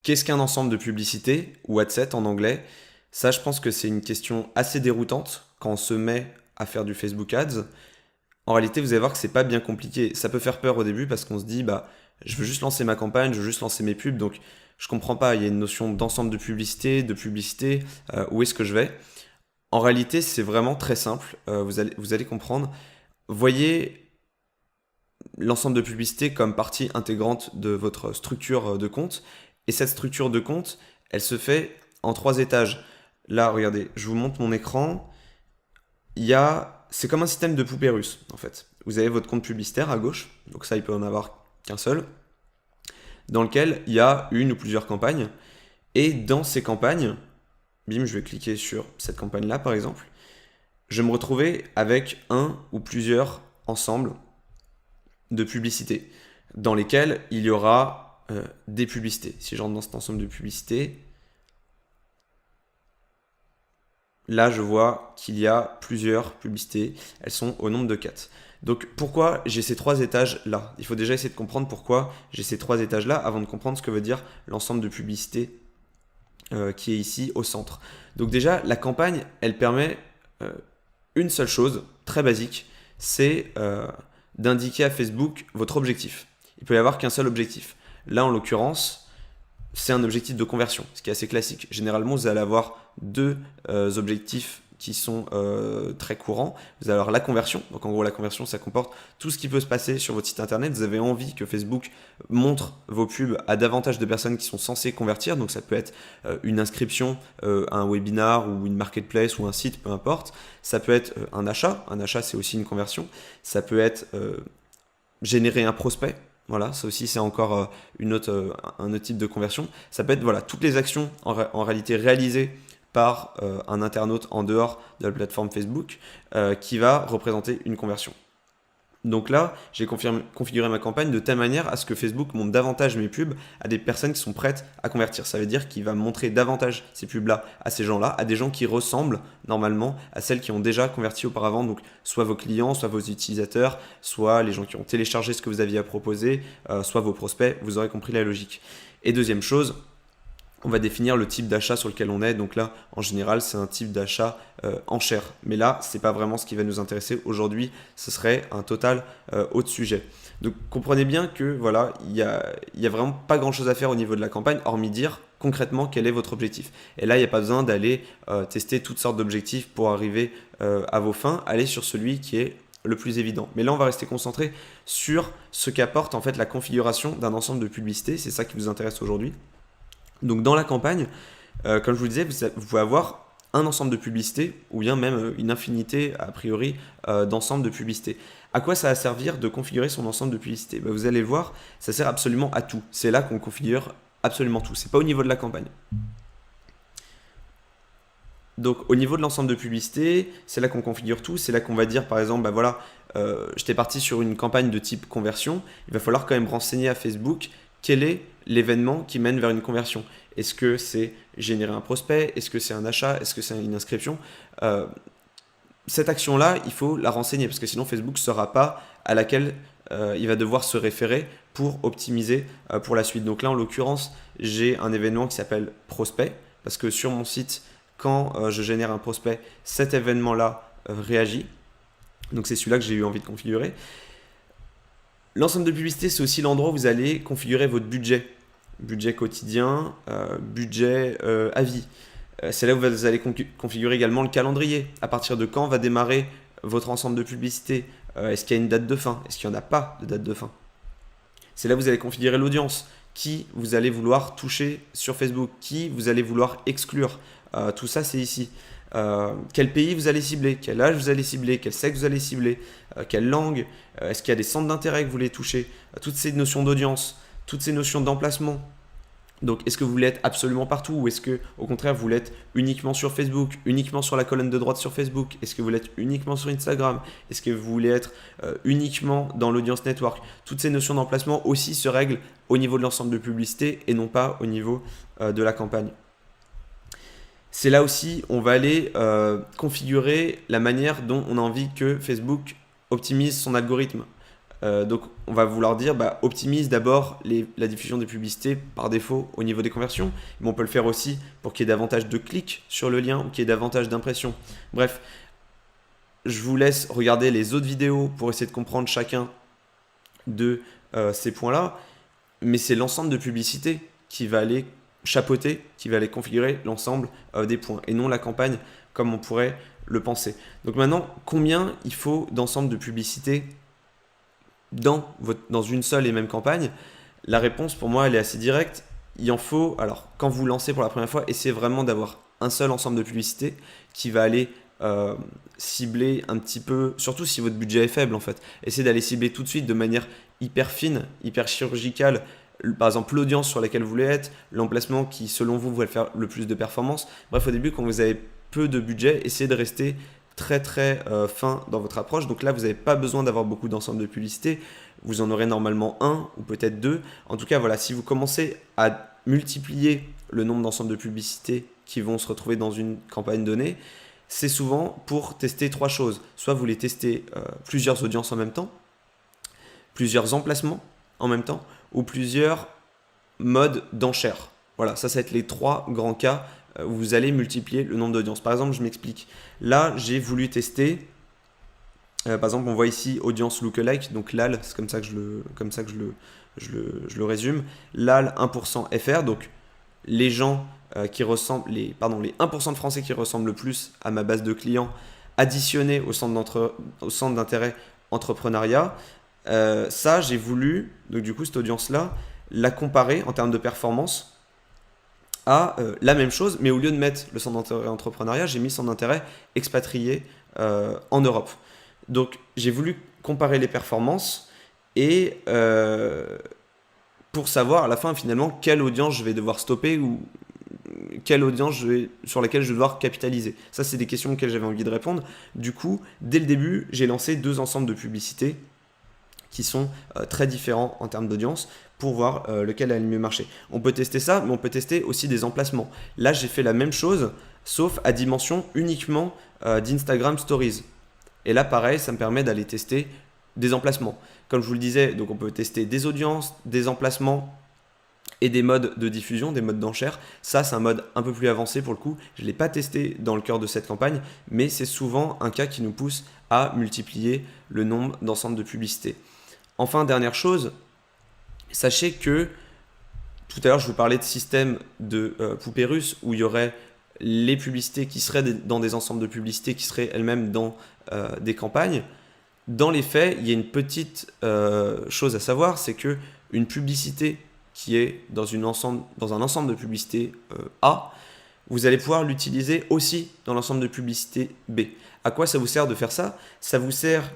Qu'est-ce qu'un ensemble de publicités, ou ad set en anglais? Ça, je pense que c'est une question assez déroutante quand on se met à faire du Facebook Ads. En réalité, vous allez voir que c'est pas bien compliqué. Ça peut faire peur au début parce qu'on se dit, bah, je veux juste lancer ma campagne, je veux juste lancer mes pubs, donc je comprends pas. Il y a une notion d'ensemble de publicité, où est-ce que je vais? En réalité, c'est vraiment très simple. Vous allez comprendre. Voyez l'ensemble de publicités comme partie intégrante de votre structure de compte. Et cette structure de compte, elle se fait en trois étages. Là, regardez, je vous montre mon écran. C'est comme un système de poupée russe, en fait. Vous avez votre compte publicitaire à gauche, donc ça, il peut en avoir qu'un seul, dans lequel il y a une ou plusieurs campagnes. Et dans ces campagnes, bim, je vais cliquer sur cette campagne-là, par exemple, je vais me retrouver avec un ou plusieurs ensembles de publicités, dans lesquelles il y aura des publicités. Si j'entre dans cet ensemble de publicités, là, je vois qu'il y a plusieurs publicités. Elles sont au nombre de 4. Donc, pourquoi j'ai ces trois étages-là? Il faut déjà essayer de comprendre pourquoi j'ai ces trois étages-là avant de comprendre ce que veut dire l'ensemble de publicités qui est ici au centre. Donc déjà, la campagne, elle permet une seule chose, très basique, c'est d'indiquer à Facebook votre objectif. Il peut y avoir qu'un seul objectif. Là, en l'occurrence, c'est un objectif de conversion, ce qui est assez classique. Généralement, vous allez avoir deux objectifs qui sont très courants. Vous allez avoir la conversion. Donc en gros, la conversion, ça comporte tout ce qui peut se passer sur votre site internet. Vous avez envie que Facebook montre vos pubs à davantage de personnes qui sont censées convertir. Donc ça peut être une inscription à un webinar ou une marketplace ou un site, peu importe. Ça peut être un achat. Un achat, c'est aussi une conversion. Ça peut être générer un prospect. Voilà, ça aussi c'est encore un autre type de conversion. Ça peut être voilà, toutes les actions en réalité réalisées par un internaute en dehors de la plateforme Facebook qui va représenter une conversion. Donc là, j'ai configuré ma campagne de telle manière à ce que Facebook montre davantage mes pubs à des personnes qui sont prêtes à convertir. Ça veut dire qu'il va montrer davantage ces pubs-là à ces gens-là, à des gens qui ressemblent normalement à celles qui ont déjà converti auparavant. Donc soit vos clients, soit vos utilisateurs, soit les gens qui ont téléchargé ce que vous aviez à proposer, soit vos prospects. Vous aurez compris la logique. Et deuxième chose, on va définir le type d'achat sur lequel on est. Donc là, en général, c'est un type d'achat en chair. Mais là, ce n'est pas vraiment ce qui va nous intéresser aujourd'hui. Ce serait un total autre sujet. Donc comprenez bien que voilà, il y a vraiment pas grand-chose à faire au niveau de la campagne, hormis dire concrètement quel est votre objectif. Et là, il n'y a pas besoin d'aller tester toutes sortes d'objectifs pour arriver à vos fins. Allez sur celui qui est le plus évident. Mais là, on va rester concentré sur ce qu'apporte en fait la configuration d'un ensemble de publicités. C'est ça qui vous intéresse aujourd'hui. Donc dans la campagne, comme je vous disais, vous pouvez avoir un ensemble de publicités ou bien même une infinité a priori d'ensembles de publicités. À quoi ça va servir de configurer son ensemble de publicités? Vous allez le voir, ça sert absolument à tout. C'est là qu'on configure absolument tout. C'est pas au niveau de la campagne. Donc au niveau de l'ensemble de publicités, c'est là qu'on configure tout. C'est là qu'on va dire par exemple, voilà, j'étais parti sur une campagne de type conversion. Il va falloir quand même renseigner à Facebook quel est l'événement qui mène vers une conversion. Est-ce que c'est générer un prospect? Est-ce que c'est un achat? Est-ce que c'est une inscription? Cette action-là, il faut la renseigner parce que sinon Facebook ne saura pas à laquelle il va devoir se référer pour optimiser pour la suite. Donc là, en l'occurrence, j'ai un événement qui s'appelle prospect parce que sur mon site, quand je génère un prospect, cet événement-là réagit. Donc c'est celui-là que j'ai eu envie de configurer. L'ensemble de publicité, c'est aussi l'endroit où vous allez configurer votre budget. Budget quotidien, budget à vie. C'est là où vous allez configurer également le calendrier. À partir de quand va démarrer votre ensemble de publicité? Est-ce qu'il y a une date de fin? Est-ce qu'il n'y en a pas de date de fin? C'est là où vous allez configurer l'audience. Qui vous allez vouloir toucher sur Facebook? Qui vous allez vouloir exclure? Tout ça, c'est ici. Quel pays vous allez cibler, quel âge vous allez cibler, quel sexe vous allez cibler, quelle langue, est-ce qu'il y a des centres d'intérêt que vous voulez toucher, toutes ces notions d'audience, toutes ces notions d'emplacement. Donc est-ce que vous voulez être absolument partout ou est-ce que au contraire vous voulez être uniquement sur Facebook, uniquement sur la colonne de droite sur Facebook? Est-ce que vous voulez être uniquement sur Instagram? Est-ce que vous voulez être uniquement dans l'audience network? Toutes ces notions d'emplacement aussi se règlent au niveau de l'ensemble de publicité et non pas au niveau de la campagne. C'est là aussi, on va aller configurer la manière dont on a envie que Facebook optimise son algorithme. Donc on va vouloir dire optimise d'abord la diffusion des publicités par défaut au niveau des conversions, mais on peut le faire aussi pour qu'il y ait davantage de clics sur le lien ou qu'il y ait davantage d'impressions. Bref, je vous laisse regarder les autres vidéos pour essayer de comprendre chacun de ces points-là, mais c'est l'ensemble de publicités qui va aller chapeauter, qui va aller configurer l'ensemble des points, et non la campagne comme on pourrait le penser. Donc maintenant, combien il faut d'ensemble de publicités dans une seule et même campagne? La réponse pour moi elle est assez directe. Il en faut, alors quand vous lancez pour la première fois, essayez vraiment d'avoir un seul ensemble de publicités qui va aller cibler un petit peu, surtout si votre budget est faible en fait. Essayez d'aller cibler tout de suite de manière hyper fine, hyper chirurgicale, par exemple l'audience sur laquelle vous voulez être, l'emplacement qui selon vous va faire le plus de performance. Bref, au début quand vous avez peu de budget, essayez de rester très très fin dans votre approche. Donc là, vous n'avez pas besoin d'avoir beaucoup d'ensemble de publicités. Vous en aurez normalement un ou peut-être deux. En tout cas, voilà, si vous commencez à multiplier le nombre d'ensembles de publicités qui vont se retrouver dans une campagne donnée, c'est souvent pour tester trois choses. Soit vous voulez tester plusieurs audiences en même temps, plusieurs emplacements en même temps, ou plusieurs modes d'enchères. Voilà, ça va être les trois grands cas où vous allez multiplier le nombre d'audiences. Par exemple, je m'explique. Là, j'ai voulu tester, par exemple, on voit ici audience lookalike, donc LAL, c'est comme ça que je le résume. LAL 1% FR, donc les gens qui ressemblent, les 1% de Français qui ressemblent le plus à ma base de clients additionnés au centre d'intérêt entrepreneuriat. Ça, j'ai voulu, donc du coup, cette audience-là, la comparer en termes de performance à la même chose, mais au lieu de mettre le centre d'intérêt entrepreneuriat, j'ai mis centre d'intérêt expatrié en Europe. Donc, j'ai voulu comparer les performances et pour savoir à la fin, finalement, quelle audience je vais devoir stopper ou quelle audience sur laquelle je vais devoir capitaliser. Ça, c'est des questions auxquelles j'avais envie de répondre. Du coup, dès le début, j'ai lancé deux ensembles de publicités qui sont très différents en termes d'audience pour voir lequel a le mieux marché. On peut tester ça, mais on peut tester aussi des emplacements. Là, j'ai fait la même chose, sauf à dimension uniquement d'Instagram Stories. Et là, pareil, ça me permet d'aller tester des emplacements. Comme je vous le disais, donc on peut tester des audiences, des emplacements et des modes de diffusion, des modes d'enchères. Ça, c'est un mode un peu plus avancé pour le coup. Je ne l'ai pas testé dans le cœur de cette campagne, mais c'est souvent un cas qui nous pousse à multiplier le nombre d'ensembles de publicités. Enfin, dernière chose, sachez que tout à l'heure, je vous parlais de système de poupées russes où il y aurait les publicités qui seraient dans des ensembles de publicités qui seraient elles-mêmes dans des campagnes. Dans les faits, il y a une petite chose à savoir, c'est que une publicité qui est dans un ensemble de publicités A, vous allez pouvoir l'utiliser aussi dans l'ensemble de publicités B. À quoi ça vous sert de faire ça? Ça vous sert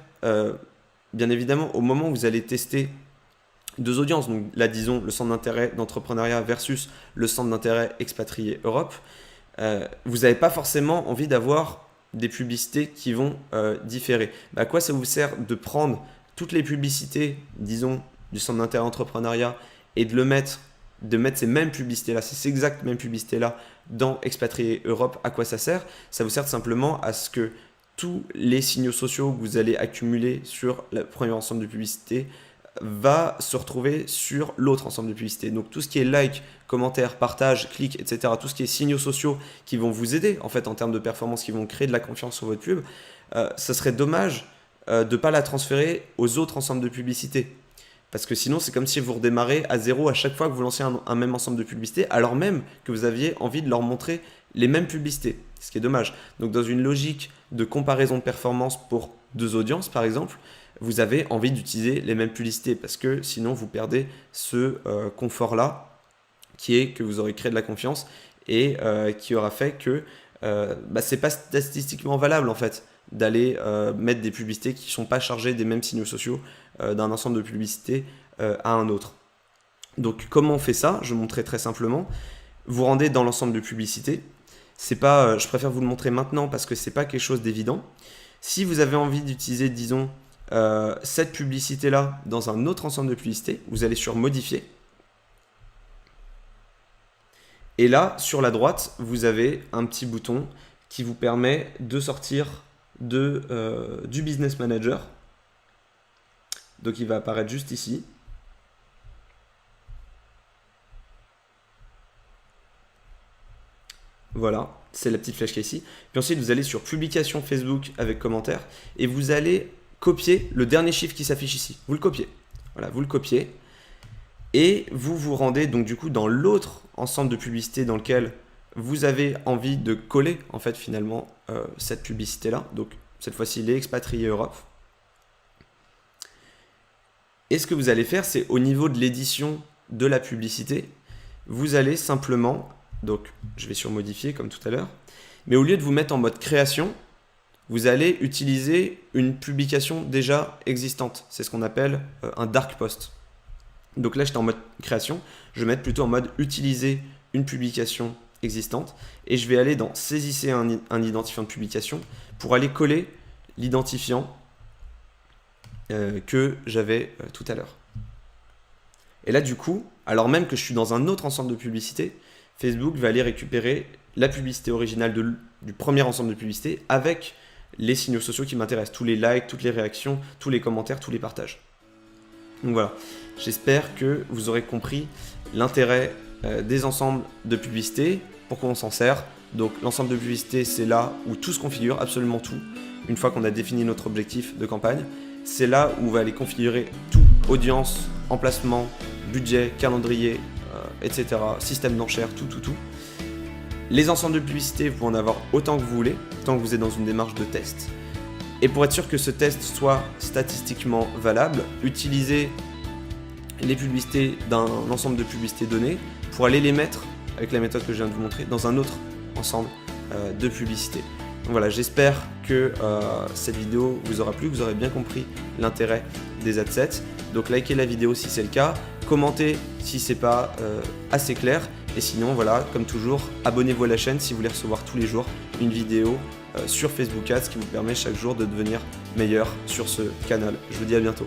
bien évidemment au moment où vous allez tester deux audiences, donc là disons le centre d'intérêt d'entrepreneuriat versus le centre d'intérêt expatrié Europe, vous n'avez pas forcément envie d'avoir des publicités qui vont différer. À quoi ça vous sert de prendre toutes les publicités, disons, du centre d'intérêt entrepreneuriat et de mettre ces mêmes publicités-là, ces exactes mêmes publicités-là dans expatrié Europe? À quoi ça sert? Ça vous sert simplement à ce que tous les signaux sociaux que vous allez accumuler sur le premier ensemble de publicités va se retrouver sur l'autre ensemble de publicités. Donc tout ce qui est like, commentaire, partage, clic, etc., tout ce qui est signaux sociaux qui vont vous aider en fait en termes de performance, qui vont créer de la confiance sur votre pub, ça serait dommage de ne pas la transférer aux autres ensembles de publicités. Parce que sinon, c'est comme si vous redémarrez à zéro à chaque fois que vous lancez un même ensemble de publicités, alors même que vous aviez envie de leur montrer les mêmes publicités, ce qui est dommage. Donc dans une logique de comparaison de performance pour deux audiences, par exemple, vous avez envie d'utiliser les mêmes publicités parce que sinon vous perdez ce confort-là qui est que vous aurez créé de la confiance et qui aura fait que c'est pas statistiquement valable en fait d'aller mettre des publicités qui ne sont pas chargées des mêmes signaux sociaux d'un ensemble de publicités à un autre. Donc comment on fait ça? Je vais vous montrer très simplement. Vous rendez dans l'ensemble de publicités. C'est pas, je préfère vous le montrer maintenant parce que c'est pas quelque chose d'évident. Si vous avez envie d'utiliser, disons, cette publicité-là dans un autre ensemble de publicités, vous allez sur Modifier. Et là, sur la droite, vous avez un petit bouton qui vous permet de sortir du Business Manager Donc il va apparaître juste ici. Voilà, c'est la petite flèche qui est ici. Puis ensuite, vous allez sur publication Facebook avec commentaire et vous allez copier le dernier chiffre qui s'affiche ici. Vous le copiez. Voilà, vous le copiez. Et vous vous rendez donc du coup dans l'autre ensemble de publicités dans lequel vous avez envie de coller en fait finalement cette publicité-là. Donc cette fois-ci, les expatriés Europe. Et ce que vous allez faire, c'est au niveau de l'édition de la publicité, vous allez simplement, donc je vais sur modifier comme tout à l'heure, mais au lieu de vous mettre en mode création, vous allez utiliser une publication déjà existante. C'est ce qu'on appelle un dark post. Donc là, j'étais en mode création, je vais mettre plutôt en mode utiliser une publication existante et je vais aller dans saisissez un identifiant de publication pour aller coller l'identifiant que j'avais tout à l'heure. Et là, du coup, alors même que je suis dans un autre ensemble de publicités, Facebook va aller récupérer la publicité originale du premier ensemble de publicités avec les signaux sociaux qui m'intéressent, tous les likes, toutes les réactions, tous les commentaires, tous les partages. Donc voilà, j'espère que vous aurez compris l'intérêt des ensembles de publicités, pourquoi on s'en sert. Donc l'ensemble de publicités, c'est là où tout se configure, absolument tout, une fois qu'on a défini notre objectif de campagne. C'est là où on va aller configurer tout, audience, emplacement, budget, calendrier, etc., système d'enchères, tout. Les ensembles de publicités, vous pouvez en avoir autant que vous voulez, tant que vous êtes dans une démarche de test. Et pour être sûr que ce test soit statistiquement valable, utilisez les publicités d'un ensemble de publicités données pour aller les mettre, avec la méthode que je viens de vous montrer, dans un autre ensemble de publicités. Donc voilà, j'espère que cette vidéo vous aura plu, que vous aurez bien compris l'intérêt des adsets. Donc likez la vidéo si c'est le cas, commentez si c'est pas assez clair. Et sinon, voilà, comme toujours, abonnez-vous à la chaîne si vous voulez recevoir tous les jours une vidéo sur Facebook Ads qui vous permet chaque jour de devenir meilleur sur ce canal. Je vous dis à bientôt.